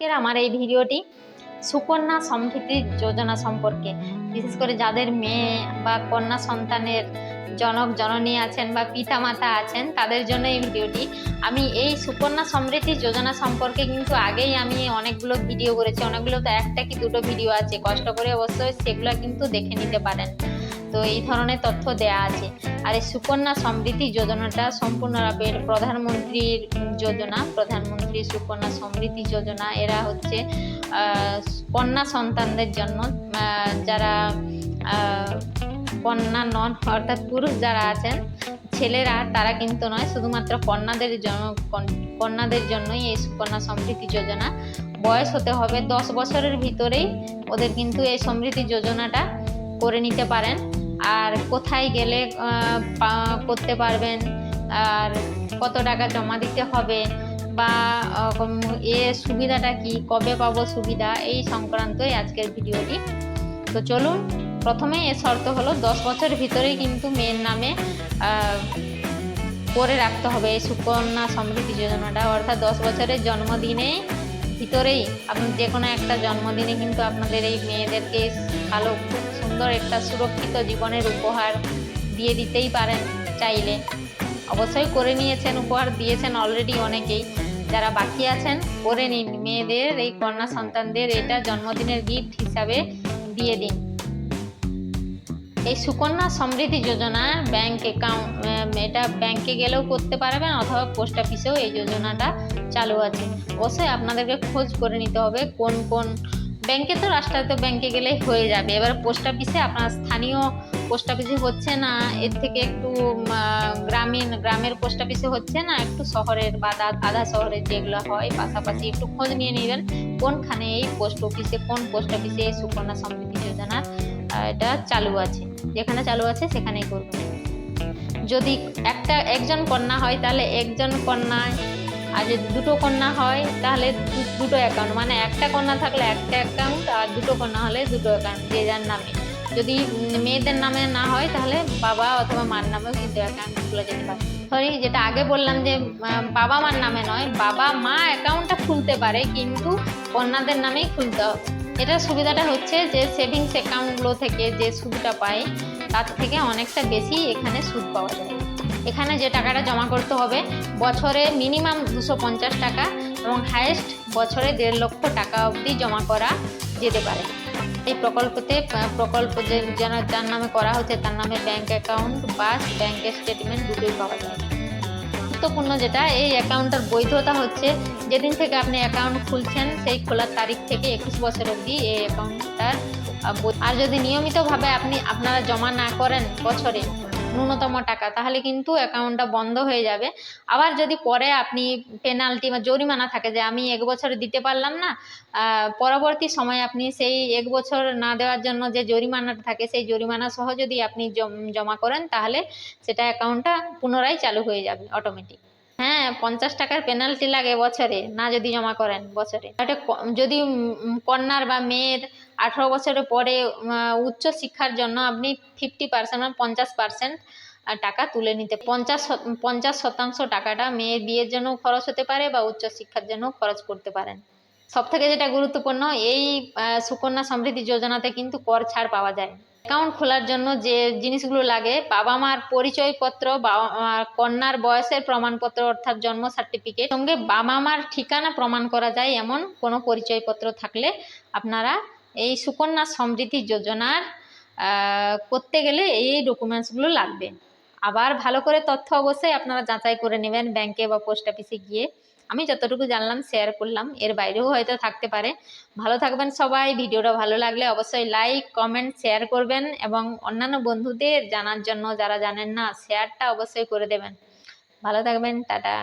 আজকের আমার এই ভিডিওটি সুকন্যা সমৃদ্ধি যোজনা সম্পর্কে, বিশেষ করে যাদের মেয়ে বা কন্যা সন্তানের জনক জননী আছেন বা পিতা মাতা আছেন তাদের জন্য এই ভিডিওটি। আমি এই সুকন্যা সমৃদ্ধি যোজনা সম্পর্কে কিন্তু আগেই আমি অনেকগুলো ভিডিও করেছি, অনেকগুলো তো একটা কি দুটো ভিডিও আছে, কষ্ট করে অবশ্যই সেগুলো কিন্তু দেখে নিতে পারেন। তো এই ধরনের তথ্য দেয়া আছে। আর এই সুকন্যা সমৃদ্ধি যোজনাটা সম্পূর্ণভাবে প্রধানমন্ত্রীর যোজনা, প্রধানমন্ত্রী সুকন্যা সমৃদ্ধি যোজনা। এরা হচ্ছে কন্যা সন্তানদের জন্য, যারা কন্যা নন অর্থাৎ পুরুষ যারা আছেন ছেলেরা, তারা কিন্তু নয়, শুধুমাত্র কন্যাদের জন্যই এই সুকন্যা সমৃদ্ধি যোজনা। বয়স হতে হবে 10 বছরের ভিতরেই ওদের কিন্তু এই সমৃদ্ধি যোজনাটা করে নিতে পারেন। আর কোথায় গেলে করতে পারবেন, আর কত টাকা জমা দিতে হবে, বা সুবিধাটা কি, কবে পাবো সুবিধা, এই সংক্রান্তই আজকের ভিডিওটি। তো চলুন, প্রথমে এর শর্ত হলো 10 বছরের ভিতরেই কিন্তু মেয়ের নামে করে রাখতে হবে এই সুকন্যা সমৃদ্ধি যোজনাটা। অর্থাৎ 10 বছরের জন্মদিনে ভিতরেই আপনি যে কোনো একটা জন্মদিনে কিন্তু আপনাদের এই মেয়েদেরকে ভালো খুব সুন্দর একটা সুরক্ষিত জীবনের উপহার দিয়ে দিতেই পারেন চাইলে। অবশ্যই করে নিয়েছেন, উপহার দিয়েছেন অলরেডি অনেকেই। যারা বাকি আছেন করে নিন, মেয়েদের এই কন্যা সন্তানদের এটা জন্মদিনের গিফট হিসাবে দিয়ে দিন। এই সুকন্যা সমৃদ্ধি যোজনা ব্যাংক অ্যাকাউন্ট, এটা ব্যাংকে গেলেও করতে পারবেন অথবা পোস্ট অফিসেও এই যোজনাটা চালু আছে। অবশ্যই আপনাদেরকে খোঁজ করে নিতে হবে কোন কোন ব্যাংকে। তো রাষ্ট্রায়ত্ত ব্যাংকে গেলেই হয়ে যাবে। এবার পোস্ট অফিসে আপনার স্থানীয় পোস্ট অফিসে হচ্ছে না, এর থেকে একটু গ্রামের পোস্ট অফিসে হচ্ছে না, একটু শহরের বা আধা শহরের যেগুলো হয় পাশাপাশি একটু খোঁজ নিয়ে নেবেন কোনখানে এই পোস্ট অফিসে, কোন পোস্ট অফিসে এই সুকন্যা সমৃদ্ধি যোজনা এটা চালু আছে। যেখানে চালু আছে সেখানেই করবেন। যদি একজন কন্যা হয় তাহলে একজন কন্যায়, আর যদি দুটো কন্যা হয় তাহলে দুটো অ্যাকাউন্ট, মানে একটা কন্যা থাকলে একটা অ্যাকাউন্ট, আর দুটো কন্যা হলে দুটো অ্যাকাউন্ট যে যার নামে। যদি মেয়েদের নামে না হয় তাহলে বাবা অথবা মার নামেও কিন্তু অ্যাকাউন্ট খুলে যেতে পারে। সরি, যেটা আগে বললাম যে বাবা মার নামে নয়, বাবা মা অ্যাকাউন্টটা খুলতে পারে কিন্তু কন্যাদের নামেই খুলতে হবে। এটার সুবিধাটা হচ্ছে যে সেভিংস অ্যাকাউন্টগুলো থেকে যে সুদটা পায় তার থেকে অনেকটা বেশি এখানে সুদ পাওয়া যায়। এখানে যে টাকাটা জমা করতে হবে বছরে মিনিমাম 250 টাকা এবং হাইয়েস্ট বছরে 1.5 লক্ষ টাকা অবধি জমা করা যেতে পারে। এই প্রকল্প যার নামে করা হচ্ছে তার নামে ব্যাংক অ্যাকাউন্ট বা ব্যাংকের স্টেটমেন্ট দুটোই পাওয়া যায়। গুরুত্বপূর্ণ যেটা, এই অ্যাকাউন্টের বৈধতা হচ্ছে যেদিন থেকে আপনি অ্যাকাউন্ট খুলছেন সেই খোলার তারিখ থেকে 21 বছর অবধি এই অ্যাকাউন্টটার। আর যদি নিয়মিতভাবে আপনারা জমা না করেন বছরে ন্যূনতম টাকা, তাহলে কিন্তু অ্যাকাউন্টটা বন্ধ হয়ে যাবে। আবার যদি পরে আপনি পেনাল্টি বা জরিমানা থাকে যে আমি 1 বছরে দিতে পারলাম না, পরবর্তী সময়ে আপনি সেই 1 বছর না দেওয়ার জন্য যে জরিমানাটা থাকে সেই জরিমানা সহ যদি আপনি জমা করেন তাহলে সেটা অ্যাকাউন্টটা পুনরায় চালু হয়ে যাবে অটোমেটিক। হ্যাঁ, 50 টাকার পেনাল্টি লাগে বছরে না যদি জমা করেন বছরে। এটা যদি কন্যার বা মেয়ের 18 বছরের পরে উচ্চ শিক্ষার জন্য আপনি 50% মানে 50% টাকা তুলে নিতে, 50% টাকাটা মেয়ের বিয়ের জন্য খরচ হতে পারে বা উচ্চ শিক্ষার জন্য খরচ করতে পারেন। সব থেকে যেটা গুরুত্বপূর্ণ, এই সুকন্যা সমৃদ্ধি যোজনাতে কিন্তু কর ছাড় পাওয়া যায়। অ্যাকাউন্ট খোলার জন্য যে জিনিসগুলো লাগে, বাবা মার পরিচয়পত্র, কন্যার বয়সের প্রমাণপত্র অর্থাৎ জন্ম সার্টিফিকেট, সঙ্গে বাবা মার ঠিকানা প্রমাণ করা যায় এমন কোনো পরিচয়পত্র থাকলে আপনারা এই সুকন্যা সমৃদ্ধি যোজনার করতে গেলে এই ডকুমেন্টসগুলো লাগবে। আবার ভালো করে তথ্য অবশ্যই আপনারা যাচাই করে নেবেন ব্যাংকে বা পোস্ট অফিসে গিয়ে। আমি যতটুকু জানলাম শেয়ার করলাম, এর বাইরেও হয়তো থাকতে পারে। ভালো থাকবেন সবাই। ভিডিওটা ভালো লাগলে অবশ্যই লাইক, কমেন্ট, শেয়ার করবেন এবং অন্যান্য বন্ধুদের জানার জন্য, যারা জানেন না, শেয়ারটা অবশ্যই করে দেবেন। ভালো থাকবেন, টাটা।